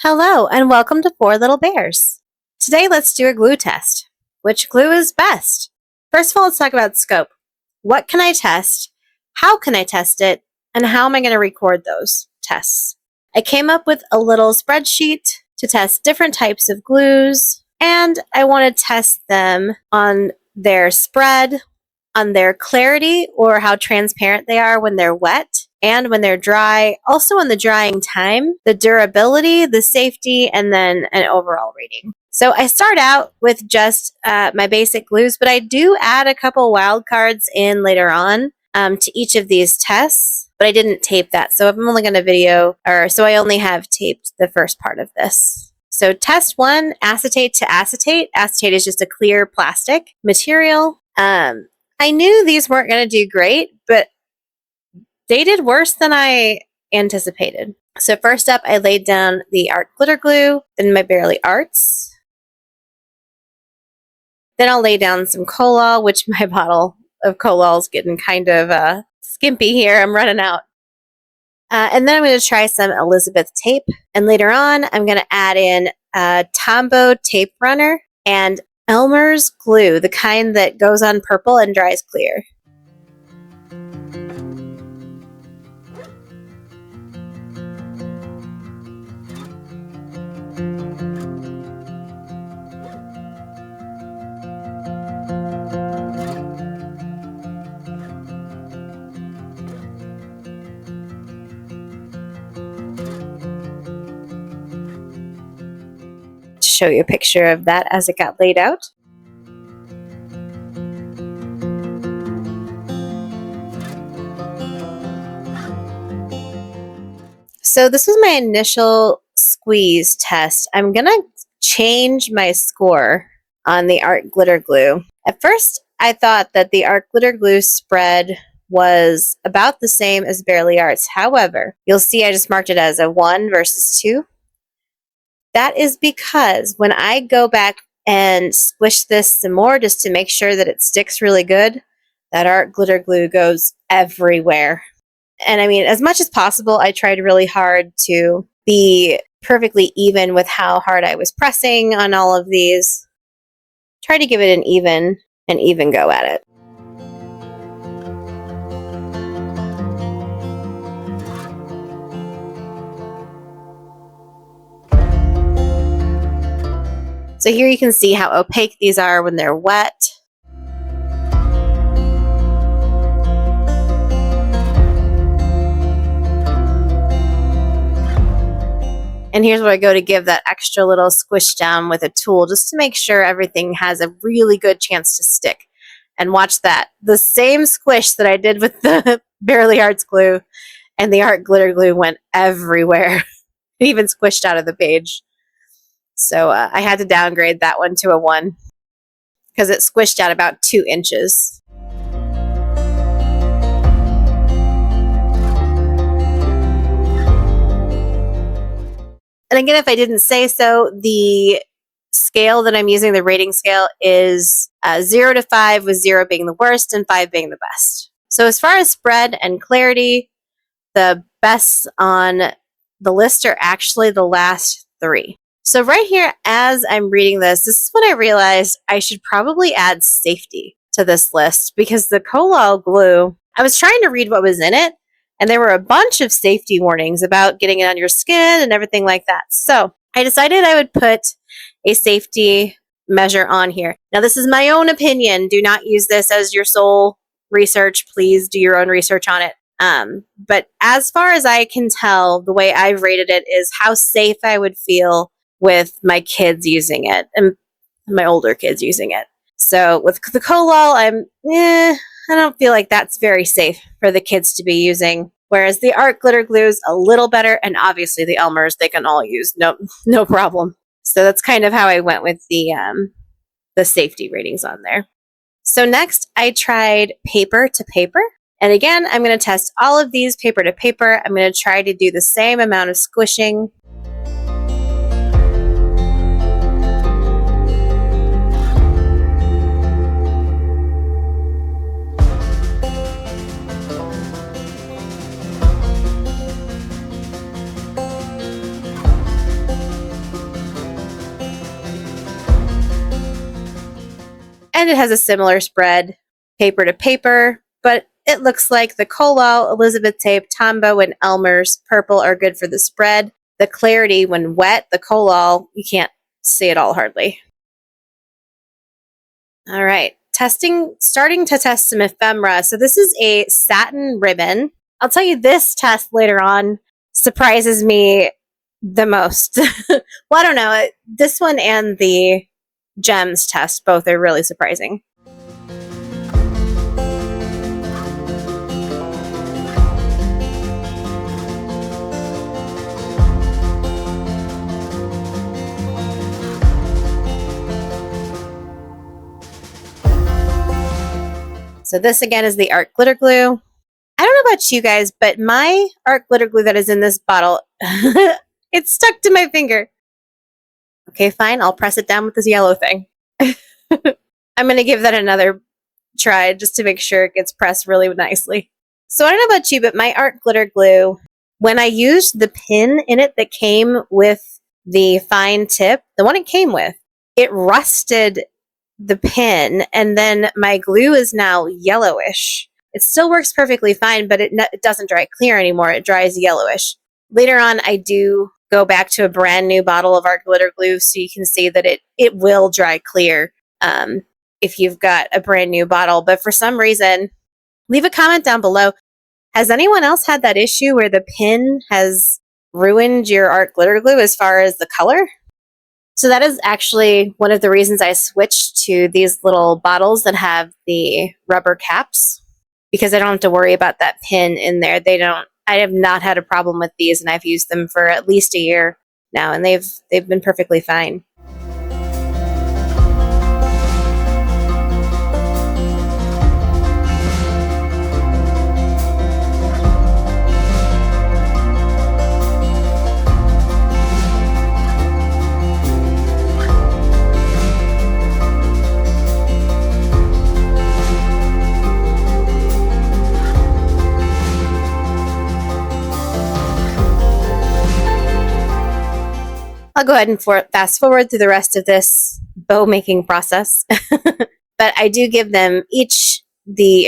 Hello and welcome to Four Little Bears. Today let's do a glue test. Which glue is best? First of all, let's talk about scope. What can I test? How can I test it? And how am I going to record those tests? I came up with a little spreadsheet to test different types of glues, and I want to test them on their spread, on their clarity or how transparent they are when they're wet, and when they're dry, also on the drying time, the durability, the safety, and then an overall rating. So I start out with just my basic glues, but I do add a couple wild cards in later on to each of these tests, but I didn't tape that. So I'm only going to so I only have taped the first part of this. So test 1, acetate to acetate. Acetate is just a clear plastic material. I knew these weren't going to do great, but they did worse than I anticipated. So first up, I laid down the art glitter glue, then my Barely Arts. Then I'll lay down some Colol, which my bottle of Colol is getting kind of skimpy here. I'm running out. And then I'm going to try some Elizabeth tape. And later on, I'm going to add in Tombow tape runner and Elmer's glue, the kind that goes on purple and dries clear. Show you a picture of that as it got laid out. So this was my initial squeeze test. I'm going to change my score on the art glitter glue. At first, I thought that the art glitter glue spread was about the same as Barely Arts. However, you'll see I just marked it as a 1 versus 2. That is because when I go back and squish this some more just to make sure that it sticks really good, that art glitter glue goes everywhere. And I mean, as much as possible, I tried really hard to be perfectly even with how hard I was pressing on all of these. Try to give it an even go at it. So here you can see how opaque these are when they're wet. And here's where I go to give that extra little squish down with a tool just to make sure everything has a really good chance to stick. And watch that. The same squish that I did with the Barely Arts glue and the art glitter glue went everywhere. It even squished out of the page. So I had to downgrade that one to a 1 because it squished out about 2 inches. And again, if I didn't say so, the scale that I'm using, the rating scale, is 0 to 5, with 0 being the worst and 5 being the best. So as far as spread and clarity, the best on the list are actually the last 3. So right here, as I'm reading this is when I realized I should probably add safety to this list, because the Colol glue, I was trying to read what was in it, and there were a bunch of safety warnings about getting it on your skin and everything like that. So I decided I would put a safety measure on here. Now, this is my own opinion. Do not use this as your sole research. Please do your own research on it. But as far as I can tell, the way I've rated it is how safe I would feel with my kids using it and my older kids using it. So with the Colol, I don't feel like that's very safe for the kids to be using. Whereas the art glitter glue is a little better, and obviously the Elmers they can all use, no problem. So that's kind of how I went with the safety ratings on there. So next, I tried paper to paper, and again, I'm going to test all of these paper to paper. I'm going to try to do the same amount of squishing. And it has a similar spread, paper to paper, but it looks like the Colal, Elizabeth tape, Tombow, and Elmer's purple are good for the spread. The clarity, when wet, the Colal, you can't see it all hardly. All right, starting to test some ephemera. So this is a satin ribbon. I'll tell you, this test later on surprises me the most. Well, I don't know. This one and the gems test both are really surprising. So this again is the art glitter glue. I don't know about you guys, but my art glitter glue that is in this bottle, it's stuck to my finger. Okay, fine. I'll press it down with this yellow thing. I'm going to give that another try just to make sure it gets pressed really nicely. So I don't know about you, but my art glitter glue, when I used the pin in it that came with the fine tip, the one it came with, it rusted the pin, and then my glue is now yellowish. It still works perfectly fine, but it doesn't dry clear anymore. It dries yellowish. Later on, I do go back to a brand new bottle of art glitter glue so you can see that it will dry clear if you've got a brand new bottle. But for some reason, leave a comment down below. Has anyone else had that issue where the pin has ruined your art glitter glue as far as the color? So that is actually one of the reasons I switched to these little bottles that have the rubber caps, because I don't have to worry about that pin in there. I have not had a problem with these, and I've used them for at least a year now, and they've been perfectly fine. I'll go ahead and fast forward through the rest of this bow making process. But I do give them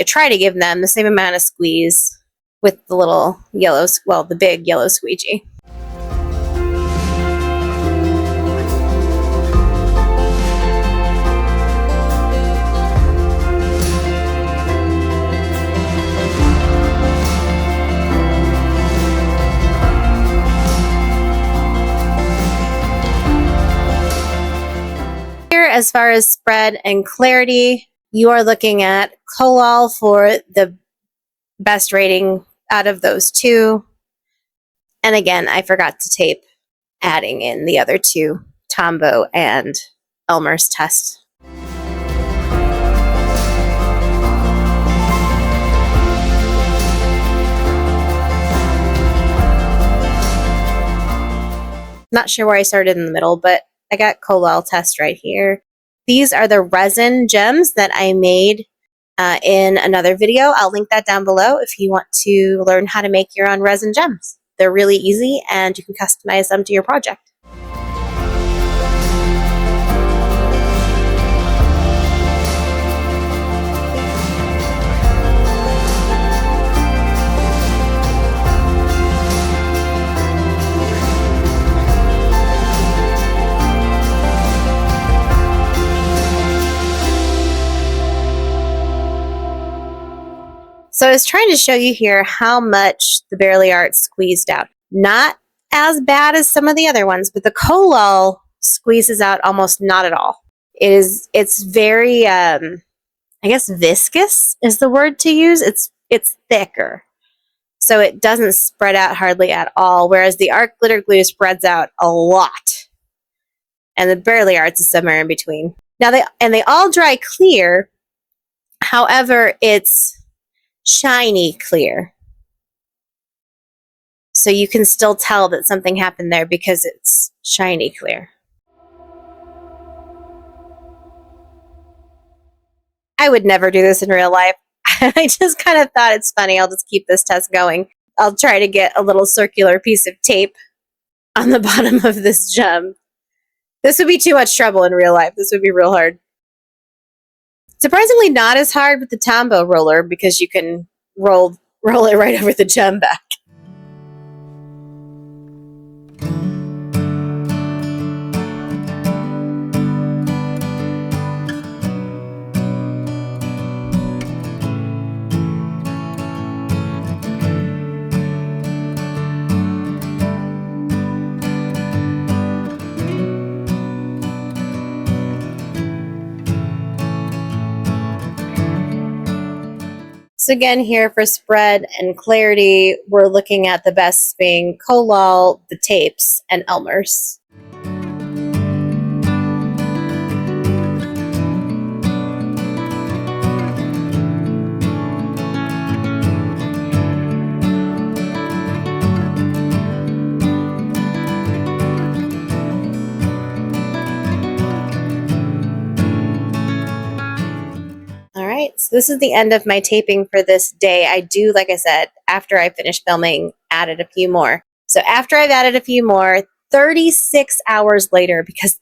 try to give them the same amount of squeeze with the little the big yellow squeegee. As far as spread and clarity, you are looking at Colal for the best rating out of those two. And again, I forgot to tape adding in the other two, Tombow and Elmer's test. Not sure where I started in the middle, but I got Colal test right here. These are the resin gems that I made in another video. I'll link that down below if you want to learn how to make your own resin gems. They're really easy, and you can customize them to your project. So I was trying to show you here how much the Barely Art squeezed out. Not as bad as some of the other ones, but the Colal squeezes out almost not at all. It's very, I guess viscous is the word to use. It's thicker. So it doesn't spread out hardly at all, whereas the art glitter glue spreads out a lot. And the Barely Art's is somewhere in between. Now they all dry clear. However, it's shiny clear. So you can still tell that something happened there because it's shiny clear. I would never do this in real life. I just kind of thought it's funny. I'll just keep this test going. I'll try to get a little circular piece of tape on the bottom of this gem. This would be too much trouble in real life. This would be real hard. Surprisingly not as hard with the Tombow roller because you can roll it right over the gem back. So again, here for spread and clarity, we're looking at the best being Kolal, the tapes, and Elmer's. All right, so this is the end of my taping for this day. I do, like I said, after I finished filming, added a few more. So after I've added a few more, 36 hours later, because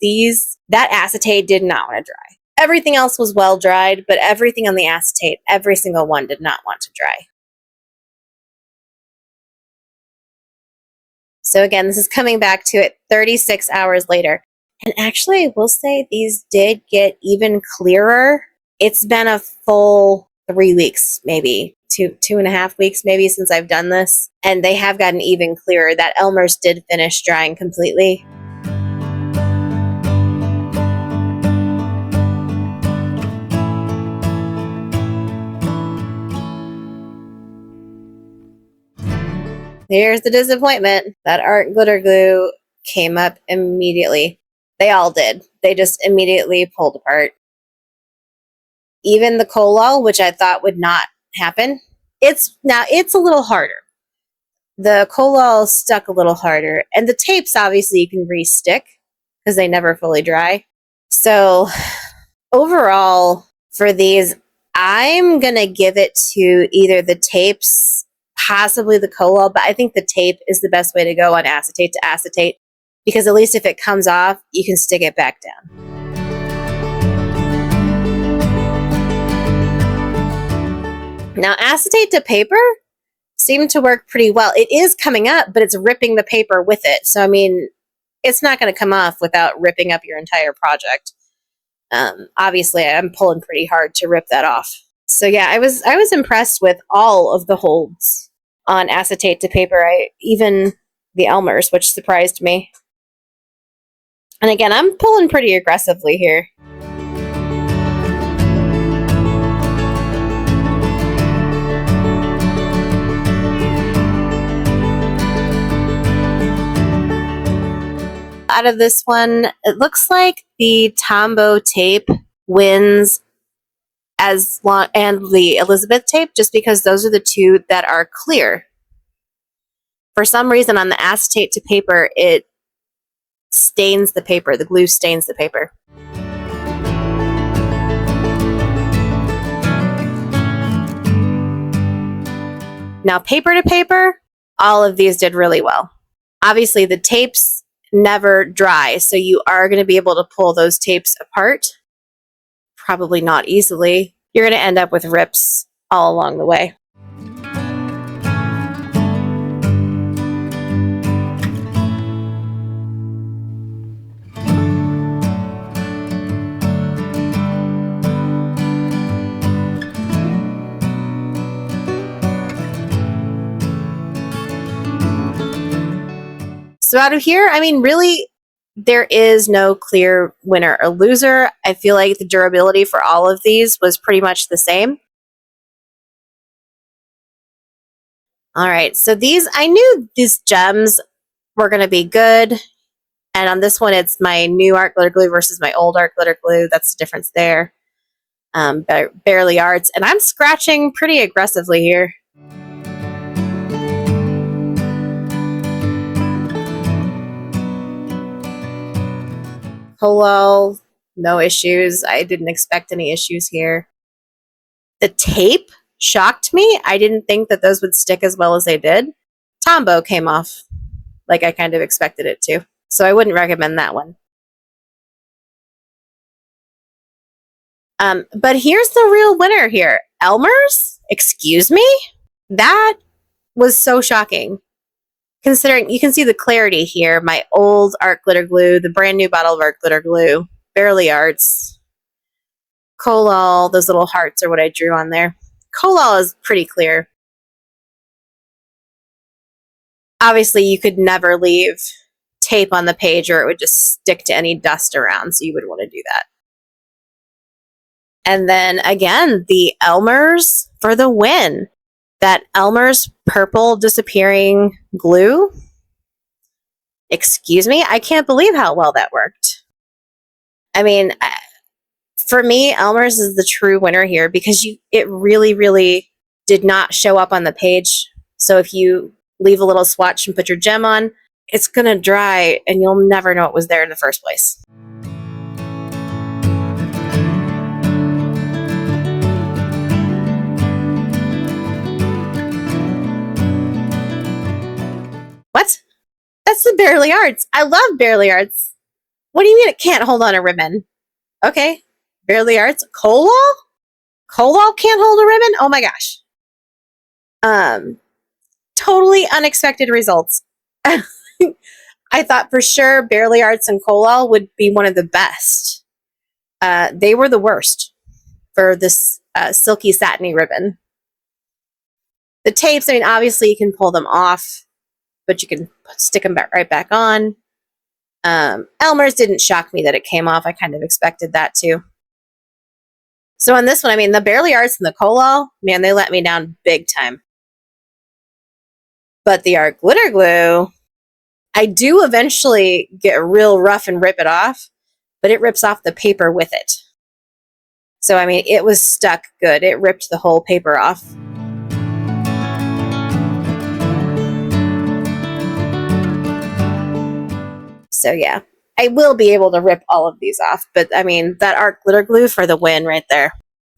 that acetate did not want to dry. Everything else was well dried, but everything on the acetate, every single one did not want to dry. So again, this is coming back to it 36 hours later. And actually, I will say these did get even clearer. It's been a full 3 weeks, maybe 2.5 weeks, maybe since I've done this. And they have gotten even clearer. That Elmer's did finish drying completely. Here's the disappointment. That art glitter glue came up immediately. They all did. They just immediately pulled apart. Even the Kolal, which I thought would not happen, it's a little harder. The Kolal stuck a little harder, and the tapes obviously you can re-stick because they never fully dry. So overall, for these, I'm gonna give it to either the tapes, possibly the Kolal, but I think the tape is the best way to go on acetate to acetate because at least if it comes off, you can stick it back down. Now, acetate to paper seemed to work pretty well. It is coming up, but it's ripping the paper with it. So, I mean, it's not going to come off without ripping up your entire project. Obviously, I'm pulling pretty hard to rip that off. So, yeah, I was impressed with all of the holds on acetate to paper. Even the Elmer's, which surprised me. And again, I'm pulling pretty aggressively here. Out of this one, it looks like the Tombow tape wins as long, and the Elizabeth tape, just because those are the two that are clear. For some reason, on the acetate to paper, it stains the paper. The glue stains the paper. Now, paper to paper, all of these did really well. Obviously, the tapes never dry, so you are going to be able to pull those tapes apart. Probably not easily. You're going to end up with rips all along the way. So out of here, I mean, really, there is no clear winner or loser. I feel like the durability for all of these was pretty much the same. All right, so these, I knew these gems were going to be good. And on this one, it's my new art glitter glue versus my old art glitter glue. That's the difference there. Barely Arts. And I'm scratching pretty aggressively here. Hello, no issues. I didn't expect any issues here. The tape shocked me. I didn't think that those would stick as well as they did. Tombow came off like I kind of expected it to. So I wouldn't recommend that one. But here's the real winner here. Elmer's? Excuse me? That was so shocking. Considering you can see the clarity here. My old art glitter glue, the brand new bottle of art glitter glue, Barely Arts, Colol, those little hearts are what I drew on there. Colol is pretty clear. Obviously, you could never leave tape on the page or it would just stick to any dust around, so you would want to do that. And then again, the Elmer's for the win. That Elmer's purple disappearing glue. Excuse me? I can't believe how well that worked. I mean, for me, Elmer's is the true winner here because it really, really did not show up on the page. So if you leave a little swatch and put your gem on, it's going to dry and you'll never know it was there in the first place. What? That's the Barely Arts. I love Barely Arts. What do you mean it can't hold on a ribbon? Okay. Barely Arts. Colol? Colol can't hold a ribbon? Oh my gosh. Totally unexpected results. I thought for sure Barely Arts and Colol would be one of the best. They were the worst for this silky satiny ribbon. The tapes, I mean, obviously you can pull them off, but you can stick them right back on. Elmer's didn't shock me that it came off. I kind of expected that too. So on this one, I mean, the Barely Arts and the Colol, man, they let me down big time. But the art glitter glue, I do eventually get real rough and rip it off, but it rips off the paper with it. So, I mean, it was stuck good. It ripped the whole paper off. So, yeah, I will be able to rip all of these off. But, I mean, that art glitter glue for the win right there.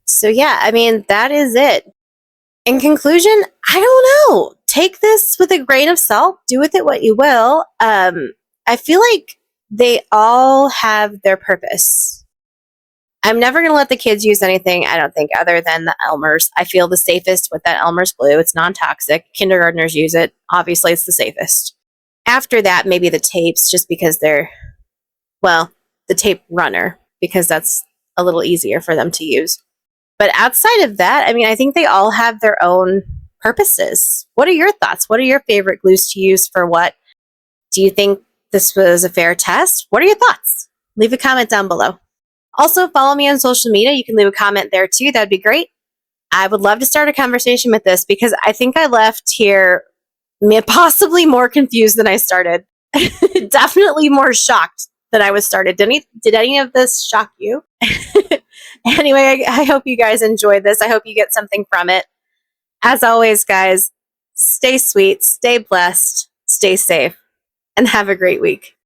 So, yeah, I mean, that is it. In conclusion, I don't know. Take this with a grain of salt. Do with it what you will. I feel like they all have their purpose. I'm never going to let the kids use anything, I don't think, other than the Elmer's. I feel the safest with that Elmer's glue. It's non-toxic. Kindergartners use it. Obviously, it's the safest. After that, maybe the tapes, just because they're, well, the tape runner, because that's a little easier for them to use. But outside of that, I mean, I think they all have their own purposes. What are your thoughts? What are your favorite glues to use for what? Do you think this was a fair test? What are your thoughts? Leave a comment down below. Also, follow me on social media. You can leave a comment there too. That'd be great. I would love to start a conversation with this because I think I left here possibly more confused than I started. Definitely more shocked than I was started. Did any of this shock you? Anyway, I hope you guys enjoyed this. I hope you get something from it. As always, guys, stay sweet, stay blessed, stay safe, and have a great week.